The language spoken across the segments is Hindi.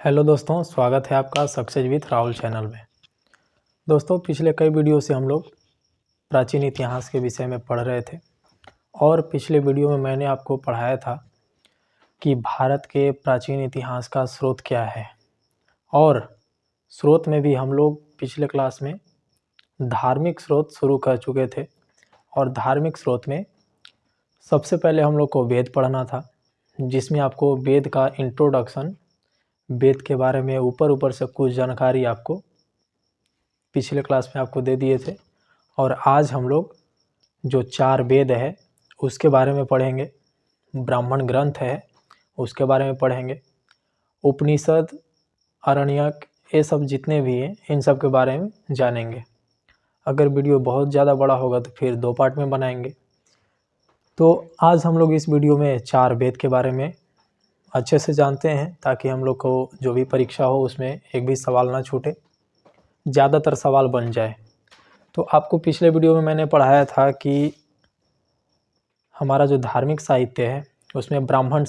हेलो दोस्तों, स्वागत है आपका सक्सेस विथ राहुल चैनल में। दोस्तों, पिछले कई वीडियो से हम लोग प्राचीन इतिहास के विषय में पढ़ रहे थे और पिछले वीडियो में मैंने आपको पढ़ाया था कि भारत के प्राचीन इतिहास का स्रोत क्या है। और स्रोत में भी हम लोग पिछले क्लास में धार्मिक स्रोत शुरू कर चुके थे और धार्मिक स्रोत में सबसे पहले हम लोग को वेद पढ़ना था, जिसमें आपको वेद का इंट्रोडक्शन, वेद के बारे में ऊपर से कुछ जानकारी आपको पिछले क्लास में आपको दे दिए थे। और आज हम लोग जो 4 वेद है उसके बारे में पढ़ेंगे, ब्राह्मण ग्रंथ है उसके बारे में पढ़ेंगे, उपनिषद, आरण्यक, ये सब जितने भी हैं इन सब के बारे में जानेंगे। अगर वीडियो बहुत ज़्यादा बड़ा होगा तो फिर 2 पार्ट में बनाएंगे। तो आज हम लोग इस वीडियो में 4 वेद के बारे में अच्छे से जानते हैं, ताकि हम लोग को जो भी परीक्षा हो उसमें एक भी सवाल ना छूटे, ज़्यादातर सवाल बन जाए। तो आपको पिछले वीडियो में मैंने पढ़ाया था कि हमारा जो धार्मिक साहित्य है उसमें ब्राह्मण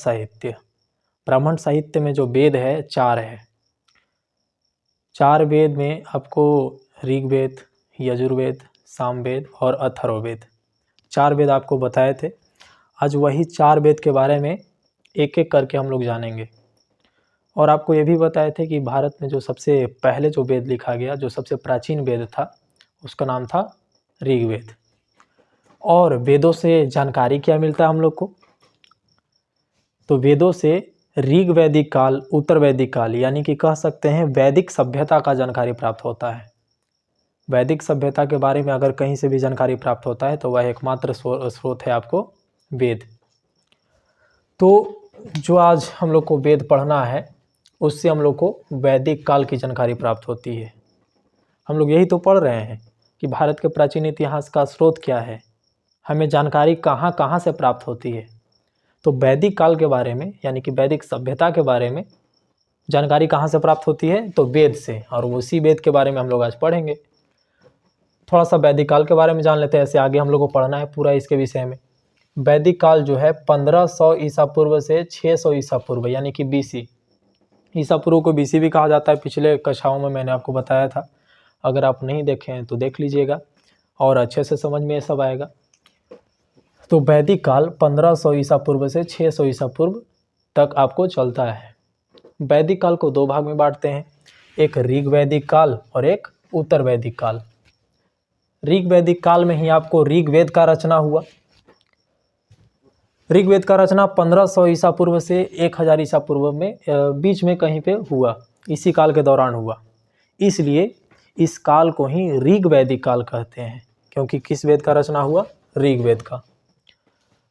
साहित्य में जो वेद है 4 है। 4 वेद में आपको ऋग्वेद, यजुर्वेद, सामवेद और अथर्ववेद, 4 वेद आपको बताए थे। आज वही 4 वेद के बारे में एक एक करके हम लोग जानेंगे। और आपको ये भी बताए थे कि भारत में जो सबसे पहले जो वेद लिखा गया, जो सबसे प्राचीन वेद था, उसका नाम था ऋग्वेद। और वेदों से जानकारी क्या मिलता है हम लोग को? तो वेदों से ऋग वैदिक काल, उत्तर वैदिक काल, यानी कि कह सकते हैं वैदिक सभ्यता का जानकारी प्राप्त होता है। वैदिक सभ्यता के बारे में अगर कहीं से भी जानकारी प्राप्त होता है तो वह एकमात्र स्रोत है आपको वेद। तो जो आज हम लोग को वेद पढ़ना है उससे हम लोग को वैदिक काल की जानकारी प्राप्त होती है। हम लोग यही तो पढ़ रहे हैं कि भारत के प्राचीन इतिहास का स्रोत क्या है, हमें जानकारी कहाँ कहाँ से प्राप्त होती है। तो वैदिक काल के बारे में, यानी कि वैदिक सभ्यता के बारे में जानकारी कहाँ से प्राप्त होती है? तो वेद से। और उसी वेद के बारे में हम लोग आज पढ़ेंगे। थोड़ा सा वैदिक काल के बारे में जान लेते हैं, ऐसे आगे हम लोग को पढ़ना है पूरा इसके विषय में। वैदिक काल जो है 1500 ईसा पूर्व से 600 ईसा पूर्व, यानी कि BC। ईसा पूर्व को BC भी कहा जाता है, पिछले कक्षाओं में मैंने आपको बताया था। अगर आप नहीं देखे हैं तो देख लीजिएगा और अच्छे से समझ में ये सब आएगा। तो वैदिक काल 1500 ईसा पूर्व से 600 ईसा पूर्व तक आपको चलता है। वैदिक काल को 2 भाग में बांटते हैं, एक ऋग वैदिक काल और एक उत्तर वैदिक काल। ऋग वैदिक काल में ही आपको ऋग्वेद का रचना हुआ। ऋग्वेद का रचना 1500 ईसा पूर्व से 1000 ईसा पूर्व में बीच में कहीं पे हुआ, इसी काल के दौरान हुआ। इसलिए इस काल को ही ऋग वैदिक काल कहते हैं, क्योंकि किस वेद का रचना हुआ? ऋग्वेद का।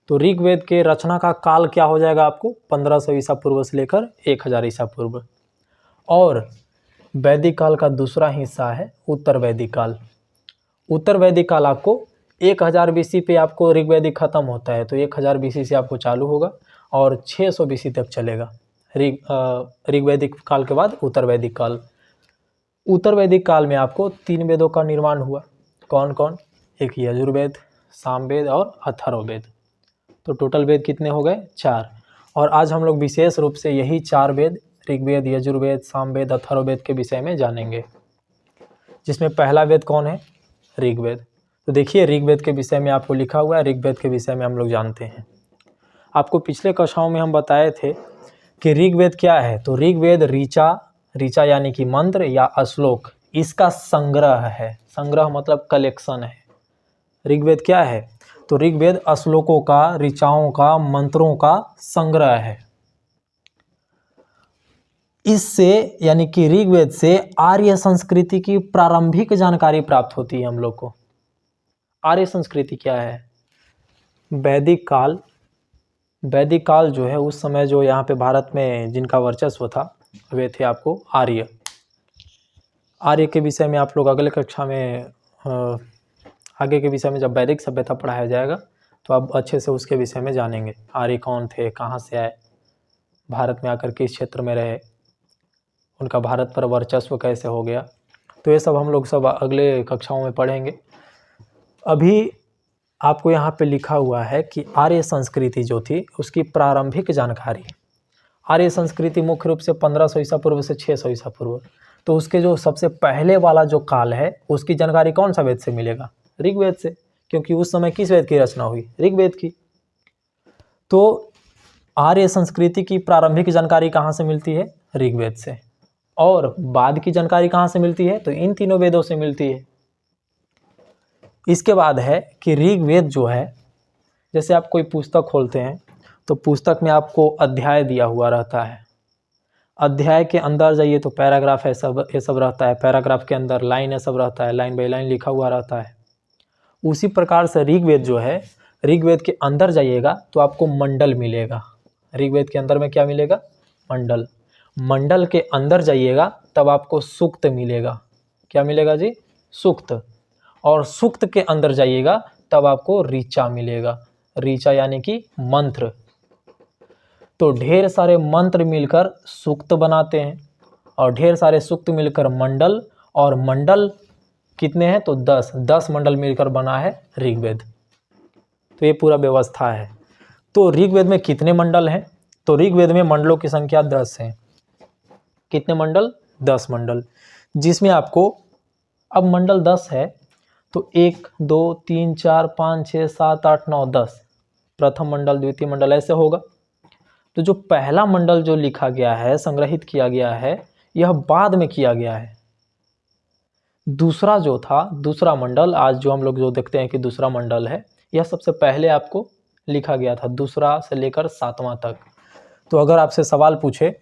तो ऋग्वेद के रचना का काल क्या हो जाएगा आपको? 1500 ईसा पूर्व से लेकर 1000 ईसा पूर्व। और वैदिक काल का दूसरा हिस्सा है उत्तर वैदिक काल। उत्तर वैदिक काल आपको 1000 BC पे आपको ऋग्वेदिक खत्म होता है, तो 1000 BC से आपको चालू होगा और 600 BC तक चलेगा। ऋग्वेदिक काल के बाद उत्तर वैदिक काल। उत्तर वैदिक काल में आपको 3 वेदों का निर्माण हुआ। कौन कौन? एक यजुर्वेद, सामवेद और अथर्ववेद। तो टोटल वेद कितने हो गए? 4। और आज हम लोग विशेष रूप से यही 4 वेद, ऋग्वेद, यजुर्वेद, सामवेद, अथर्ववेद के विषय में जानेंगे, जिसमें पहला वेद कौन है? ऋग्वेद। तो देखिए, ऋग्वेद के विषय में आपको लिखा हुआ है, ऋग्वेद के विषय में हम लोग जानते हैं। आपको पिछले कक्षाओं में हम बताए थे कि ऋग्वेद क्या है। तो ऋग्वेद ऋचा यानी कि मंत्र या श्लोक, इसका संग्रह है। संग्रह मतलब कलेक्शन है। ऋग्वेद क्या है? तो ऋग्वेद श्लोकों का, ऋचाओं का, मंत्रों का संग्रह है। इससे, यानी कि ऋग्वेद से आर्य संस्कृति की प्रारंभिक जानकारी प्राप्त होती है हम लोग को। आर्य संस्कृति क्या है? वैदिक काल जो है, उस समय जो यहाँ पे भारत में जिनका वर्चस्व था वे थे आपको आर्य। आर्य के विषय में आप लोग अगले कक्षा में, आगे के विषय में जब वैदिक सभ्यता पढ़ाया जाएगा तो आप अच्छे से उसके विषय में जानेंगे। आर्य कौन थे, कहाँ से आए, भारत में आकर किस क्षेत्र में रहे, उनका भारत पर वर्चस्व कैसे हो गया। तो ये सब हम लोग सब अगले कक्षाओं में पढ़ेंगे। अभी आपको यहाँ पे लिखा हुआ है कि आर्य संस्कृति जो थी उसकी प्रारंभिक जानकारी। आर्य संस्कृति मुख्य रूप से 1500 ईसा पूर्व से 600 ईसा पूर्व। तो उसके जो सबसे पहले वाला जो काल है उसकी जानकारी कौन सा वेद से मिलेगा? ऋग्वेद से, क्योंकि उस समय किस वेद की रचना हुई? ऋग्वेद की। तो आर्य संस्कृति की प्रारंभिक जानकारी कहाँ से मिलती है? ऋग्वेद से। और बाद की जानकारी कहाँ से मिलती है? तो इन तीनों वेदों से मिलती है। इसके बाद है कि ऋग्वेद जो है, जैसे आप कोई पुस्तक खोलते हैं तो पुस्तक में आपको अध्याय दिया हुआ रहता है। अध्याय के अंदर जाइए तो पैराग्राफ है, ये सब रहता है। पैराग्राफ के अंदर लाइन है, सब रहता है, लाइन बाई लाइन लिखा हुआ रहता है। उसी प्रकार से ऋग्वेद जो है, ऋग्वेद के अंदर जाइएगा तो आपको मंडल मिलेगा। ऋग्वेद के अंदर में क्या मिलेगा? मंडल। मंडल के अंदर जाइएगा तब आपको सूक्त मिलेगा। क्या मिलेगा जी? सूक्त। और सूक्त के अंदर जाइएगा तब आपको ऋचा मिलेगा। ऋचा यानी कि मंत्र। तो ढेर सारे मंत्र मिलकर सूक्त बनाते हैं और ढेर सारे सूक्त मिलकर मंडल, और मंडल कितने हैं? तो 10 मंडल मिलकर बना है ऋग्वेद। तो ये पूरा व्यवस्था है। तो ऋग्वेद में कितने मंडल हैं? तो ऋग्वेद में मंडलों की संख्या 10 है। कितने मंडल? 10 मंडल। जिसमें आपको, अब मंडल 10 है तो 1 2 3 4 5 6 7 8 9 10 प्रथम मंडल, द्वितीय मंडल, ऐसे होगा। तो जो पहला मंडल जो लिखा गया है, संग्रहित किया गया है, यह बाद में किया गया है। दूसरा जो था, दूसरा मंडल, आज जो हम लोग जो देखते हैं कि दूसरा मंडल है, यह सबसे पहले आपको लिखा गया था, दूसरा से लेकर 7वां तक। तो अगर आपसे सवाल पूछे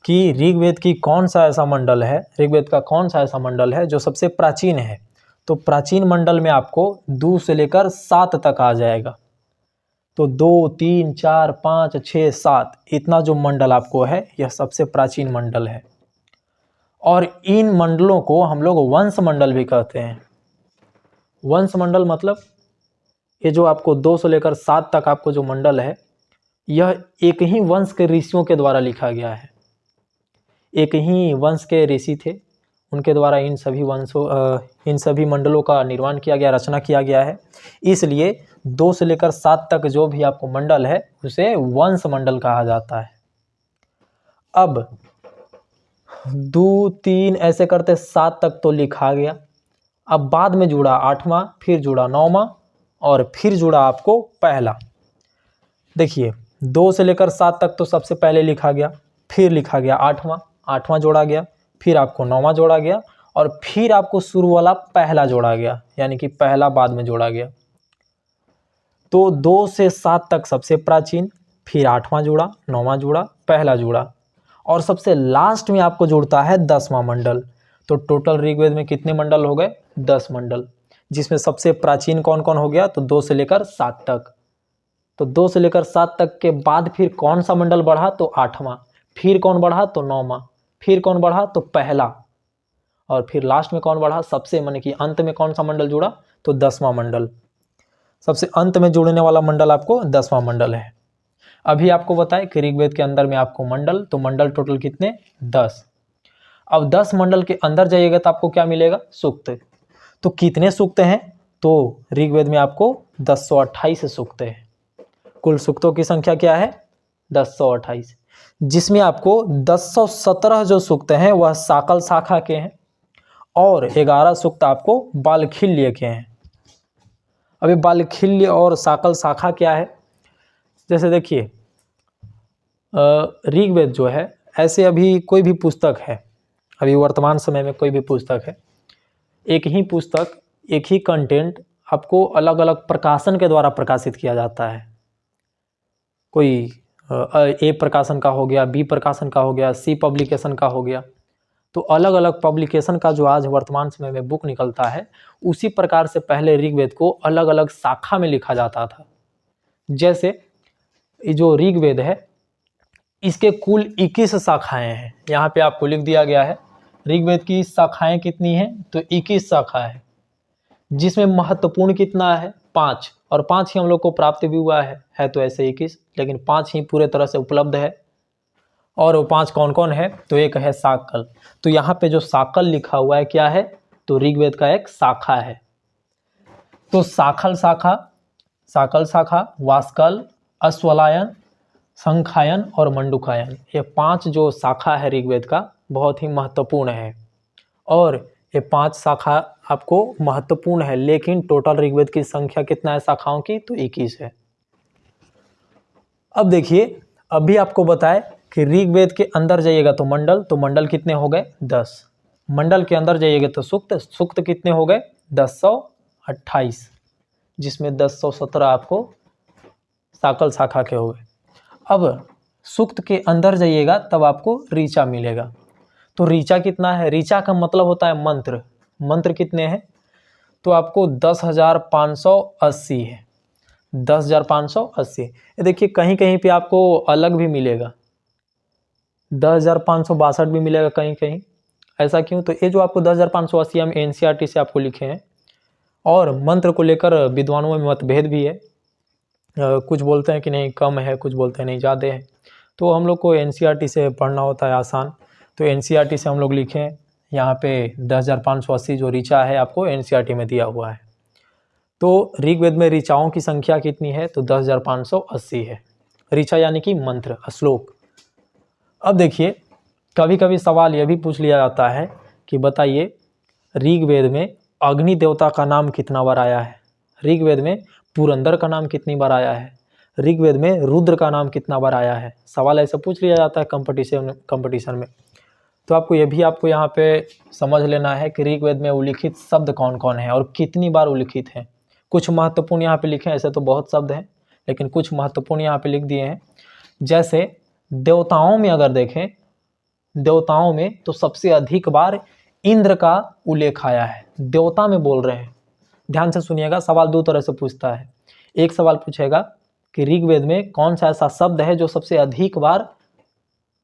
कि ऋग्वेद की कौन सा ऐसा मंडल है, ऋग्वेद का कौन सा ऐसा मंडल है जो सबसे प्राचीन है, तो प्राचीन मंडल में आपको 2 से लेकर 7 तक आ जाएगा। तो 2 3 4 5 6 7 इतना जो मंडल आपको है, यह सबसे प्राचीन मंडल है। और इन मंडलों को हम लोग वंश मंडल भी कहते हैं। वंश मंडल मतलब ये जो आपको 2 से लेकर 7 तक आपको जो मंडल है, यह एक ही वंश के ऋषियों के द्वारा लिखा गया है। एक ही वंश के ऋषि थे, उनके द्वारा इन सभी मंडलों का निर्माण किया गया, रचना किया गया है। इसलिए 2 से लेकर 7 तक जो भी आपको मंडल है उसे वंश मंडल कहा जाता है। अब 2 3 ऐसे करते 7 तक तो लिखा गया। अब बाद में जुड़ा 8वां, फिर जुड़ा 9वां, और फिर जुड़ा आपको पहला। देखिए 2 से लेकर 7 तक तो सबसे पहले लिखा गया, फिर लिखा गया 8वां जोड़ा गया, फिर आपको 9वां जोड़ा गया, और फिर आपको शुरू वाला पहला जोड़ा गया, यानी कि पहला बाद में जोड़ा गया। तो 2 से 7 तक सबसे प्राचीन, फिर 8वां जुड़ा, 9वां जुड़ा, पहला जुड़ा, और सबसे लास्ट में आपको जुड़ता है 10वां मंडल। तो टोटल ऋग्वेद में कितने मंडल हो गए? 10 मंडल। जिसमें सबसे प्राचीन कौन कौन हो गया? तो 2 से लेकर 7 तक। तो 2 से लेकर 7 तक के बाद फिर कौन सा मंडल बढ़ा? तो 8वां। फिर कौन बढ़ा? तो 9वां। फिर कौन बढ़ा? तो पहला। और फिर लास्ट में कौन बढ़ा? सबसे, माने कि अंत में कौन सा मंडल जुड़ा? तो 10वां मंडल। सबसे अंत में जुड़ने वाला मंडल आपको 10वां मंडल है। अभी आपको बताएं कि ऋग्वेद के अंदर में आपको मंडल, तो मंडल टोटल कितने? 10। अब 10 मंडल के अंदर जाइएगा तो आपको क्या मिलेगा? सूक्त। तो कितने सूक्त हैं? तो ऋग्वेद में आपको 1028 सूक्त है। कुल सूक्तों की संख्या क्या है? 1028। जिसमें आपको 1017 जो सूक्त हैं वह साकल शाखा के हैं, और 11 सूक्त आपको बालखिल्य के हैं। अभी बालखिल्य और साकल शाखा क्या है? जैसे देखिए, ऋग्वेद जो है, ऐसे अभी कोई भी पुस्तक है, अभी वर्तमान समय में कोई भी पुस्तक है, एक ही पुस्तक, एक ही कंटेंट आपको अलग अलग प्रकाशन के द्वारा प्रकाशित किया जाता है। कोई ए प्रकाशन का हो गया, बी प्रकाशन का हो गया, सी पब्लिकेशन का हो गया। तो अलग अलग पब्लिकेशन का जो आज वर्तमान समय में बुक निकलता है, उसी प्रकार से पहले ऋग्वेद को अलग अलग शाखा में लिखा जाता था। जैसे जो ऋग्वेद है, इसके कुल 21 शाखाएं हैं। यहाँ पे आपको लिख दिया गया है ऋग्वेद की शाखाएं कितनी हैं? तो 21 शाखा है। जिसमें महत्वपूर्ण कितना है? 5, और 5 ही हम लोग को प्राप्त भी हुआ है तो ऐसे 21, लेकिन 5 ही पूरे तरह से उपलब्ध है। और वो 5 कौन कौन है? तो एक है साकल। तो यहाँ पे जो साकल लिखा हुआ है क्या है? तो ऋग्वेद का एक शाखा है। तो साकल शाखा, वास्कल, अश्वलायन, संख्यायन और मंडूकायन, ये 5 जो शाखा है ऋग्वेद का बहुत ही महत्वपूर्ण है। और ये 5 शाखा आपको महत्वपूर्ण है, लेकिन टोटल ऋग्वेद की संख्या कितना है शाखाओं की, तो 21 है। अब देखिए, अभी आपको बताए कि ऋग्वेद के अंदर जाइएगा तो मंडल कितने हो गए 10। मंडल के अंदर जाइएगा तो सूक्त कितने हो गए 1028, जिसमें 1017 आपको साकल शाखा के हो गए। अब सूक्त के अंदर जाइएगा तब आपको ऋचा मिलेगा। तो ऋचा कितना है, ऋचा का मतलब होता है मंत्र। मंत्र कितने हैं, तो आपको 10,580 है, 10,580। ये देखिए कहीं कहीं पे आपको अलग भी मिलेगा, 10,562 भी मिलेगा कहीं कहीं। ऐसा क्यों, तो ये जो आपको 10,580 हम NCERT से आपको लिखे हैं। और मंत्र को लेकर विद्वानों में मतभेद भी है, कुछ बोलते हैं कि नहीं कम है, कुछ बोलते हैं नहीं ज़्यादा है। तो हम लोग को NCERT से पढ़ना होता है आसान, तो NCERT से हम लोग लिखे हैं। यहाँ पे 10,580 जो ऋचा है आपको NCERT में दिया हुआ है। तो ऋग्वेद में ऋचाओं की संख्या कितनी है, तो 10,580 है। ऋचा यानी कि मंत्र, श्लोक। अब देखिए, कभी कभी सवाल यह भी पूछ लिया जाता है कि बताइए ऋग्वेद में अग्नि देवता का नाम कितना बार आया है, ऋग्वेद में पुरंदर का नाम कितनी बार आया है, ऋग्वेद में रुद्र का नाम कितना बार आया है। सवाल ऐसा पूछ लिया जाता है कंपटीशन में। तो आपको ये भी आपको यहाँ पे समझ लेना है कि ऋग्वेद में उल्लिखित शब्द कौन कौन है और कितनी बार उल्लिखित हैं। कुछ महत्वपूर्ण यहाँ पे लिखे हैं, ऐसे तो बहुत शब्द हैं लेकिन कुछ महत्वपूर्ण यहाँ पे लिख दिए हैं। जैसे देवताओं में अगर देखें, देवताओं में तो सबसे अधिक बार इंद्र का उल्लेख आया है। देवता में बोल रहे हैं, ध्यान से सुनिएगा, सवाल दो तरह से पूछता है। एक सवाल पूछेगा कि ऋग्वेद में कौन सा ऐसा शब्द है जो सबसे अधिक बार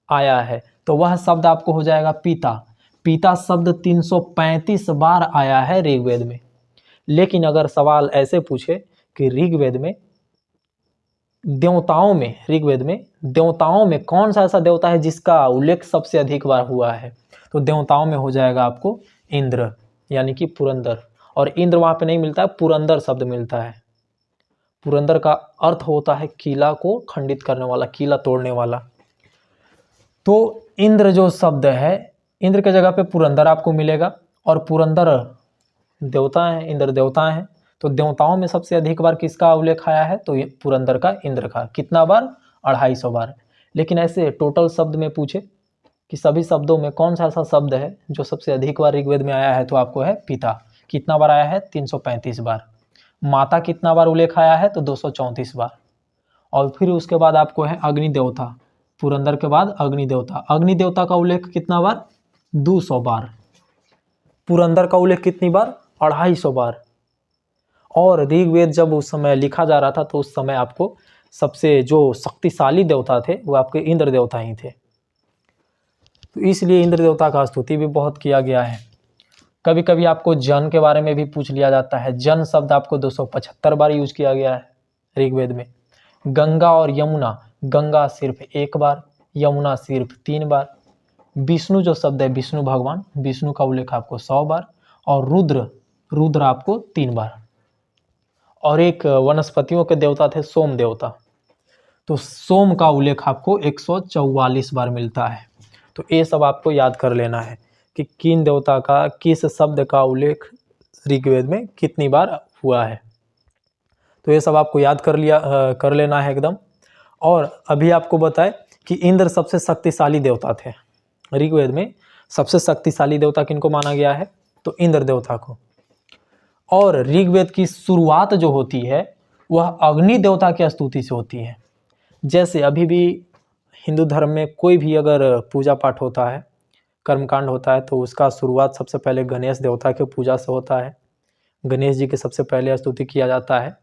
आया है, तो वह शब्द आपको हो जाएगा पिता। पिता शब्द 335 बार आया है ऋग्वेद में। लेकिन अगर सवाल ऐसे पूछे कि ऋग्वेद में देवताओं में कौन सा ऐसा देवता है जिसका उल्लेख सबसे अधिक बार हुआ है, तो देवताओं में हो जाएगा आपको इंद्र यानी कि पुरंदर। और इंद्र वहां पे नहीं मिलता है, पुरंदर शब्द मिलता है। पुरंदर का अर्थ होता है किला को खंडित करने वाला, किला तोड़ने वाला। तो इंद्र जो शब्द है, इंद्र के जगह पे पुरंदर आपको मिलेगा। और पुरंदर देवता है, इंद्र देवता है। तो देवताओं में सबसे अधिक बार किसका उल्लेख आया है, तो पुरंदर का, इंद्र का। कितना बार, 250 बार। लेकिन ऐसे टोटल शब्द में पूछे कि सभी शब्दों में कौन सा ऐसा शब्द है जो सबसे अधिक बार ऋग्वेद में आया है, तो आपको है पिता। कितना बार आया है, 335 बार। माता कितना बार उल्लेख आया है, तो 234 बार। और फिर उसके बाद आपको है अग्नि देवता, पुरंदर के बाद अग्नि देवता। अग्नि देवता का उल्लेख कितना बार, 200 बार। पुरंदर का उल्लेख कितनी बार, 250 बार। और ऋग्वेद जब उस समय लिखा जा रहा था तो उस समय आपको सबसे जो शक्तिशाली देवता थे वो आपके इंद्र देवता ही थे। तो इसलिए इंद्र देवता का स्तुति भी बहुत किया गया है। कभी कभी आपको जन के बारे में भी पूछ लिया जाता है। जन शब्द आपको 275 बार यूज किया गया है ऋग्वेद में। गंगा और यमुना, गंगा सिर्फ 1 बार, यमुना सिर्फ 3 बार। विष्णु जो शब्द है, विष्णु भगवान, विष्णु का उल्लेख आपको 100 बार। और रुद्र आपको 3 बार। और एक वनस्पतियों के देवता थे सोम देवता, तो सोम का उल्लेख आपको 144 बार मिलता है। तो ये सब आपको याद कर लेना है कि किन देवता का, किस शब्द का उल्लेख ऋग्वेद में कितनी बार हुआ है। तो ये सब आपको याद कर लेना है एकदम। और अभी आपको बताए कि इंद्र सबसे शक्तिशाली देवता थे। ऋग्वेद में सबसे शक्तिशाली देवता किनको माना गया है, तो इंद्र देवता को। और ऋग्वेद की शुरुआत जो होती है वह अग्नि देवता की स्तुति से होती है। जैसे अभी भी हिंदू धर्म में कोई भी अगर पूजा पाठ होता है, कर्मकांड होता है, तो उसका शुरुआत सबसे पहले गणेश देवता के पूजा से होता है। गणेश जी की सबसे पहले स्तुति किया जाता है।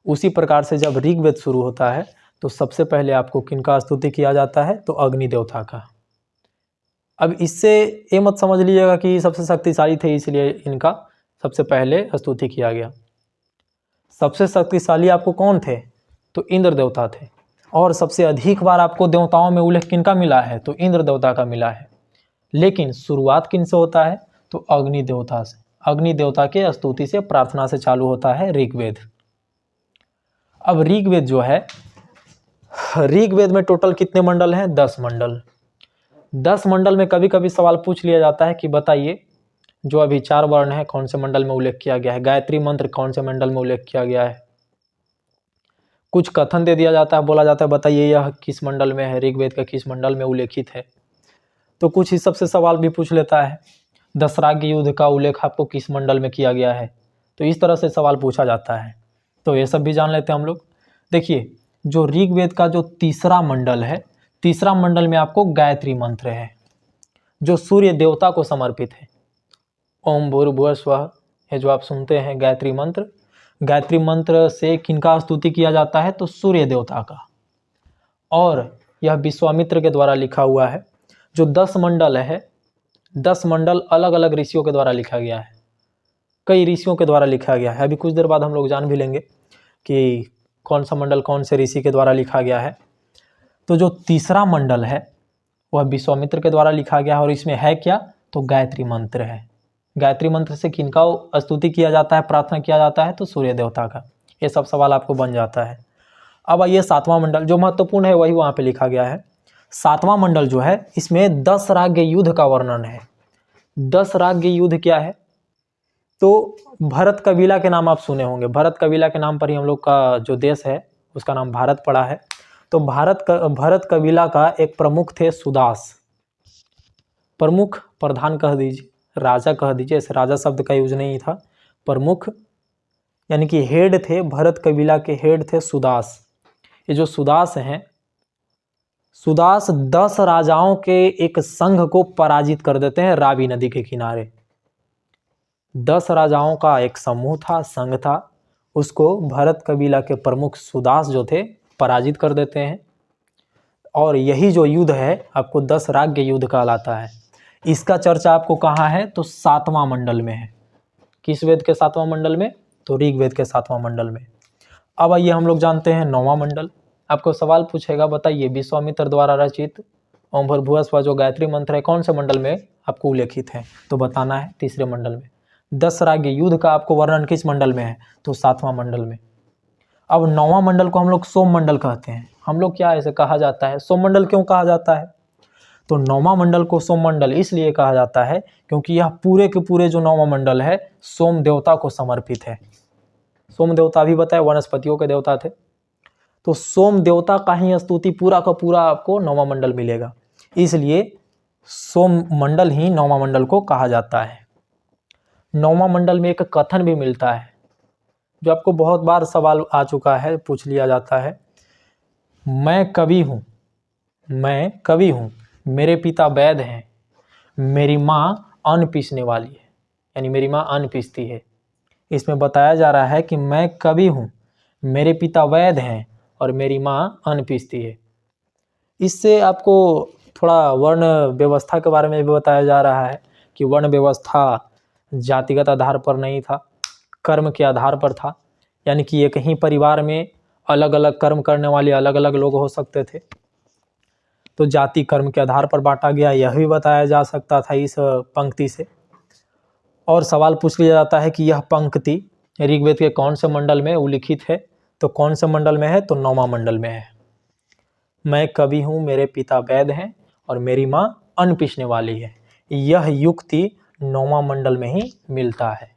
उसी प्रकार से जब ऋग्वेद शुरू होता है तो सबसे पहले आपको किनका स्तुति किया जाता है, तो अग्नि देवता का। अब इससे ये मत समझ लीजिएगा कि सबसे शक्तिशाली थे इसलिए इनका सबसे पहले स्तुति किया गया। सबसे शक्तिशाली आपको कौन थे, तो इंद्र देवता थे। और सबसे अधिक बार आपको देवताओं में उल्लेख किनका मिला है, तो इंद्र देवता का मिला है। लेकिन शुरुआत किन से होता है, तो अग्नि देवता से। अग्नि देवता के स्तुति से, प्रार्थना से चालू होता है ऋग्वेद। अब ऋग्वेद जो है ऋग्वेद में टोटल कितने मंडल हैं? 10 मंडल। 10 मंडल में कभी कभी सवाल पूछ लिया जाता है कि बताइए जो अभी 4 वर्ण है कौन से मंडल में उल्लेख किया गया है, गायत्री मंत्र कौन से मंडल में उल्लेख किया गया है। कुछ कथन दे दिया जाता है, बोला जाता है बताइए यह किस मंडल में है, ऋग्वेद का किस मंडल में उल्लेखित है। तो कुछ इस सबसे सवाल भी पूछ लेता है, दशराग्य युद्ध का उल्लेख आपको किस मंडल में किया गया है। तो इस तरह से सवाल पूछा जाता है, तो ये सब भी जान लेते हैं हम लोग। देखिए जो ऋग्वेद का जो तीसरा मंडल है, तीसरा मंडल में आपको गायत्री मंत्र है जो सूर्य देवता को समर्पित है। ओम भूर्भुवः स्वः, ये जो आप सुनते हैं गायत्री मंत्र, गायत्री मंत्र से किनका स्तुति किया जाता है? तो सूर्य देवता का। और यह विश्वामित्र के द्वारा लिखा हुआ है। जो 10 मंडल है, 10 मंडल अलग अलग ऋषियों के द्वारा लिखा गया है, कई ऋषियों के द्वारा लिखा गया है। अभी कुछ देर बाद हम लोग जान भी लेंगे कि कौन सा मंडल कौन से ऋषि के द्वारा लिखा गया है। तो जो तीसरा मंडल है वह विश्वामित्र के द्वारा लिखा गया है और इसमें है क्या? तो गायत्री मंत्र है। गायत्री मंत्र से किनका स्तुति किया जाता है, प्रार्थना किया जाता है? तो सूर्य देवता का। ये सब सवाल आपको बन जाता है। अब आइए 7वां मंडल, जो महत्वपूर्ण है वही वहाँ पे लिखा गया है। 7वां मंडल जो है इसमें 10 राज्य युद्ध का वर्णन है। 10 राज्य युद्ध क्या है? तो भरत कबीला के नाम आप सुने होंगे। भरत कबीला के नाम पर ही हम लोग का जो देश है उसका नाम भारत पड़ा है। तो भरत कबीला का एक प्रमुख थे सुदास। प्रमुख, प्रधान कह दीजिए, राजा कह दीजिए, इस राजा शब्द का यूज नहीं था। प्रमुख यानी कि हेड थे, भरत कबीला के हेड थे सुदास। ये जो सुदास हैं, सुदास 10 राजाओं के एक संघ को पराजित कर देते हैं रावी नदी के किनारे। 10 राजाओं का एक समूह था, संघ था, उसको भरत कबीला के प्रमुख सुदास जो थे पराजित कर देते हैं। और यही जो युद्ध है आपको 10 राज्य युद्ध कहलाता है। इसका चर्चा आपको कहाँ है? तो 7वां मंडल में है। किस वेद के 7वां मंडल में? तो ऋग्वेद के 7वां मंडल में। अब आइए हम लोग जानते हैं 9वां मंडल। आपको सवाल पूछेगा बताइए विश्वामित्र द्वारा रचित ओम भूर्भुवः स्वः जो गायत्री मंत्र है कौन से मंडल में आपको उल्लेखित है? तो बताना है तीसरे मंडल में। 10 राज्य युद्ध का आपको वर्णन किस मंडल में है? तो 7वां मंडल में। अब 9वां मंडल को हम लोग सोम मंडल कहते हैं। हम लोग क्या ऐसे कहा जाता है? सोम मंडल क्यों कहा जाता है? तो 9वां मंडल को सोम मंडल इसलिए कहा जाता है क्योंकि यह पूरे के पूरे जो 9वां मंडल है सोम देवता को समर्पित है। सोम देवता भी बताए वनस्पतियों के देवता थे, तो सोम देवता का ही स्तुति पूरा का पूरा आपको 9वां मंडल मिलेगा, इसलिए सोम मंडल ही 9वां मंडल को कहा जाता है। 9वां मंडल में एक कथन भी मिलता है जो आपको बहुत बार सवाल आ चुका है, पूछ लिया जाता है, मैं कवि हूँ, मैं कवि हूँ, मेरे पिता वैद्य हैं, मेरी माँ अन्न पीसने वाली है, यानी मेरी माँ अन्न पीसती है। इसमें बताया जा रहा है कि मैं कवि हूँ, मेरे पिता वैद्य हैं और मेरी माँ अन्न पीसती है। इससे आपको थोड़ा वर्ण व्यवस्था के बारे में भी बताया जा रहा है कि वर्ण व्यवस्था जातिगत आधार पर नहीं था, कर्म के आधार पर था। यानी कि एक ही परिवार में अलग अलग कर्म करने वाले अलग अलग लोग हो सकते थे, तो जाति कर्म के आधार पर बांटा गया, यह भी बताया जा सकता था इस पंक्ति से। और सवाल पूछ लिया जाता है कि यह पंक्ति ऋग्वेद के कौन से मंडल में उल्लिखित है? तो कौन से मंडल में है? तो 9वां मंडल में है। मैं कवि हूँ, मेरे पिता वैद्य हैं और मेरी माँ अन्न पीसने वाली है। यह युक्ति 9वां मंडल में ही मिलता है।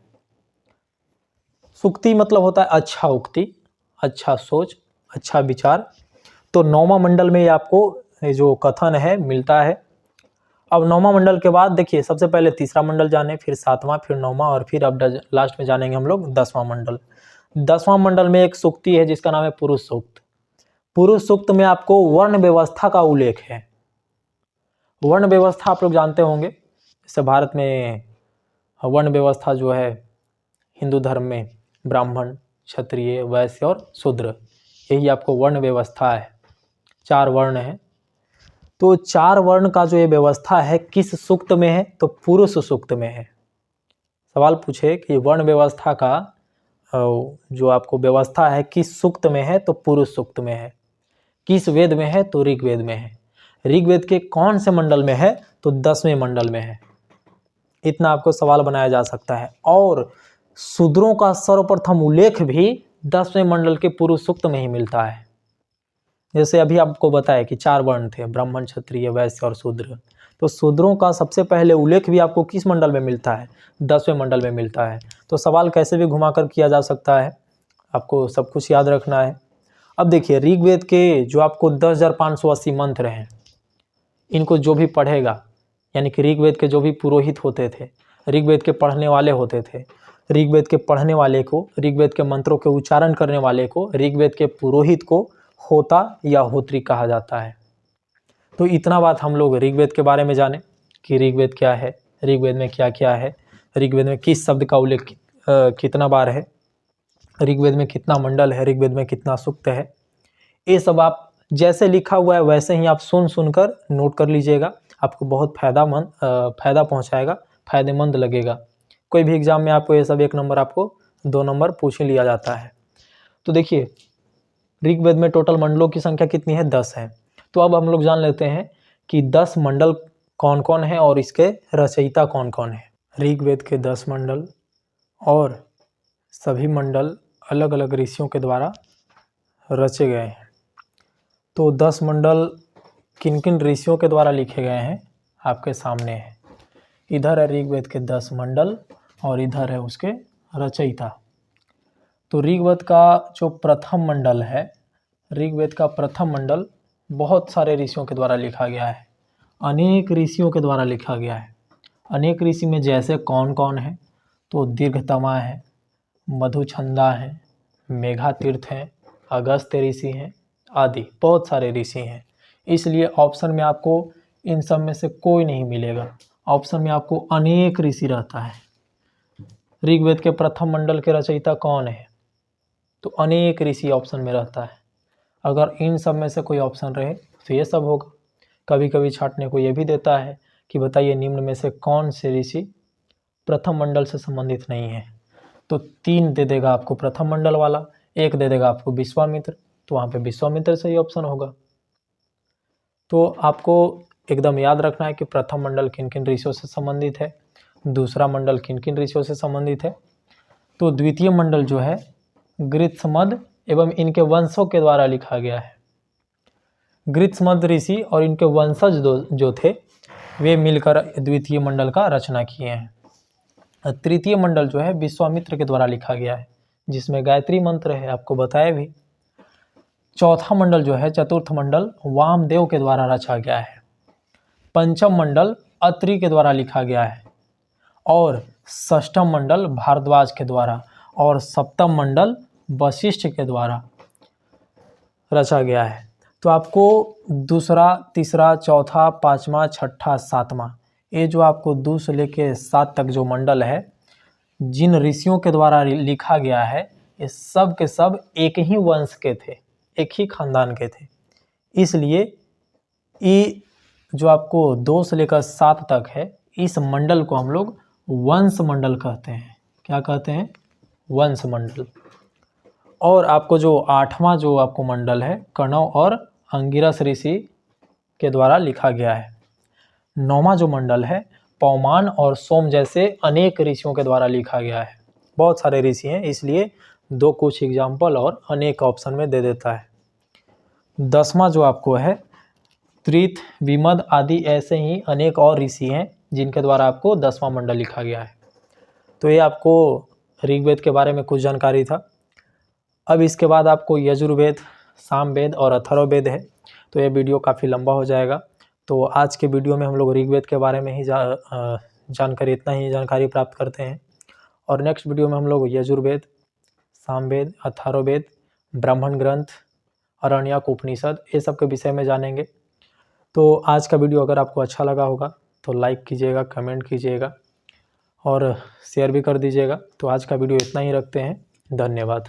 सुक्ति मतलब होता है अच्छा उक्ति, अच्छा सोच, अच्छा विचार। तो 9वां मंडल में आपको जो कथन है मिलता है। अब 9वां मंडल के बाद देखिए सबसे पहले तीसरा मंडल जाने, फिर 7वां, फिर 9वां और फिर अब लास्ट में जानेंगे हम लोग 10वां मंडल। 10वां मंडल में एक सूक्ति है जिसका नाम है पुरुष सूक्त। पुरुष सूक्त में आपको वर्ण व्यवस्था का उल्लेख है। वर्ण व्यवस्था आप लोग जानते होंगे, जैसे भारत में वर्ण व्यवस्था जो है हिंदू धर्म में ब्राह्मण, क्षत्रिय, वैश्य और शूद्र, यही आपको वर्ण व्यवस्था है। 4 वर्ण है। तो 4 वर्ण का जो ये व्यवस्था है किस सूक्त में है? तो पुरुष सूक्त में है। सवाल पूछे कि वर्ण व्यवस्था का जो आपको व्यवस्था है किस सूक्त में है? तो पुरुष सूक्त में है। किस वेद में है? तो ऋग्वेद में है। ऋग्वेद के कौन से मंडल में है? तो 10वें मंडल में है। इतना आपको सवाल बनाया जा सकता है। और शूद्रों का सर्वप्रथम उल्लेख भी 10वें मंडल के पुरुष सूक्त में ही मिलता है। जैसे अभी आपको बताया कि 4 वर्ण थे, ब्राह्मण, क्षत्रिय, वैश्य और शूद्र। तो शूद्रों का सबसे पहले उल्लेख भी आपको किस मंडल में मिलता है? 10वें मंडल में मिलता है। तो सवाल कैसे भी घुमाकर किया जा सकता है, आपको सब कुछ याद रखना है। अब देखिए ऋग्वेद के जो आपको 10,580 मंत्र हैं, इनको जो भी पढ़ेगा, यानी कि ऋग्वेद के जो भी पुरोहित होते थे, ऋग्वेद के पढ़ने वाले होते थे, ऋग्वेद के पढ़ने वाले को, ऋग्वेद के मंत्रों के उच्चारण करने वाले को, ऋग्वेद के पुरोहित को होता या होत्री कहा जाता है। तो इतना बात हम लोग ऋग्वेद के बारे में जाने कि ऋग्वेद क्या है, ऋग्वेद में क्या क्या है, ऋग्वेद में किस शब्द का उल्लेख कितना बार है, ऋग्वेद में कितना मंडल है, ऋग्वेद में कितना सूक्त है। ये सब आप जैसे लिखा हुआ है वैसे ही आप सुनकर नोट कर लीजिएगा, आपको बहुत फायदा पहुंचाएगा, फायदेमंद लगेगा। कोई भी एग्जाम में आपको ये सब 1 नंबर, आपको 2 नंबर पूछ ही लिया जाता है। तो देखिए ऋग्वेद में टोटल मंडलों की संख्या कितनी है? 10 है। तो अब हम लोग जान लेते हैं कि 10 मंडल कौन कौन है और इसके रचयिता कौन कौन है। ऋग्वेद के 10 मंडल और सभी मंडल अलग अलग ऋषियों के द्वारा रचे गए हैं। तो 10 मंडल किन किन ऋषियों के द्वारा लिखे गए हैं आपके सामने है। इधर है ऋग्वेद के 10 मंडल और इधर है उसके रचयिता। तो ऋग्वेद का जो प्रथम मंडल है, ऋग्वेद का प्रथम मंडल बहुत सारे ऋषियों के द्वारा लिखा गया है, अनेक ऋषियों के द्वारा लिखा गया है। अनेक ऋषि में जैसे कौन कौन है? तो दीर्घतमा है, मधुछंदा है, मेघातीर्थ हैं, अगस्त्य ऋषि हैं आदि बहुत सारे ऋषि हैं। इसलिए ऑप्शन में आपको इन सब में से कोई नहीं मिलेगा, ऑप्शन में आपको अनेक ऋषि रहता है। ऋग्वेद के प्रथम मंडल के रचयिता कौन है? तो अनेक ऋषि ऑप्शन में रहता है। अगर इन सब में से कोई ऑप्शन रहे तो ये सब होगा। कभी कभी छांटने को ये भी देता है कि बताइए निम्न में से कौन से ऋषि प्रथम मंडल से संबंधित नहीं है। तो 3 दे देगा आपको प्रथम मंडल वाला, 1 दे देगा आपको विश्वामित्र, तो वहाँ पे विश्वामित्र सही ऑप्शन होगा। तो आपको एकदम याद रखना है कि प्रथम मंडल किन किन ऋषियों से संबंधित है, दूसरा मंडल किन किन ऋषियों से संबंधित है। तो द्वितीय मंडल जो है गृत्समद एवं इनके वंशों के द्वारा लिखा गया है। गृत्समद ऋषि और इनके वंशज जो थे वे मिलकर द्वितीय मंडल का रचना किए हैं। तृतीय मंडल जो है विश्वामित्र के द्वारा लिखा गया है, जिसमें गायत्री मंत्र है, आपको बताया भी। चौथा मंडल जो है, चतुर्थ मंडल, वामदेव के द्वारा रचा गया है। पंचम मंडल अत्रि के द्वारा लिखा गया है और षष्ठम मंडल भारद्वाज के द्वारा और सप्तम मंडल वशिष्ठ के द्वारा रचा गया है। तो आपको दूसरा, तीसरा, चौथा, पांचवा, छठा, सातवां, ये जो आपको 2 से लेके 7 तक जो मंडल है, जिन ऋषियों के द्वारा लिखा गया है, ये सब के सब एक ही वंश के थे, एक ही खानदान के थे। इसलिए ये जो आपको 2 से लेकर 7 तक है, इस मंडल को हम लोग वंश मंडल कहते हैं। क्या कहते हैं? वंश मंडल। और आपको जो 8वां जो आपको मंडल है, कणव और अंगिरस ऋषि के द्वारा लिखा गया है। 9वां जो मंडल है, पौमान और सोम जैसे अनेक ऋषियों के द्वारा लिखा गया है। बहुत सारे ऋषि हैं, इसलिए 2 कुछ एग्जाम्पल और अनेक ऑप्शन में दे देता है। 10वां जो आपको है, त्रित, विमद आदि ऐसे ही अनेक और ऋषि हैं जिनके द्वारा आपको 10वां मंडल लिखा गया है। तो ये आपको ऋग्वेद के बारे में कुछ जानकारी था। अब इसके बाद आपको यजुर्वेद, सामवेद और अथर्ववेद है। तो ये वीडियो काफ़ी लंबा हो जाएगा। तो आज के वीडियो में हम लोग ऋग्वेद के बारे में ही जानकारी, इतना ही जानकारी प्राप्त करते हैं। और नेक्स्ट वीडियो में हम लोग यजुर्वेद, सामवेद, अथर्ववेद, ब्राह्मण ग्रंथ, आरण्यक उपनिषद, ये सब के विषय में जानेंगे। तो आज का वीडियो अगर आपको अच्छा लगा होगा तो लाइक कीजिएगा, कमेंट कीजिएगा और शेयर भी कर दीजिएगा। तो आज का वीडियो इतना ही रखते हैं। धन्यवाद।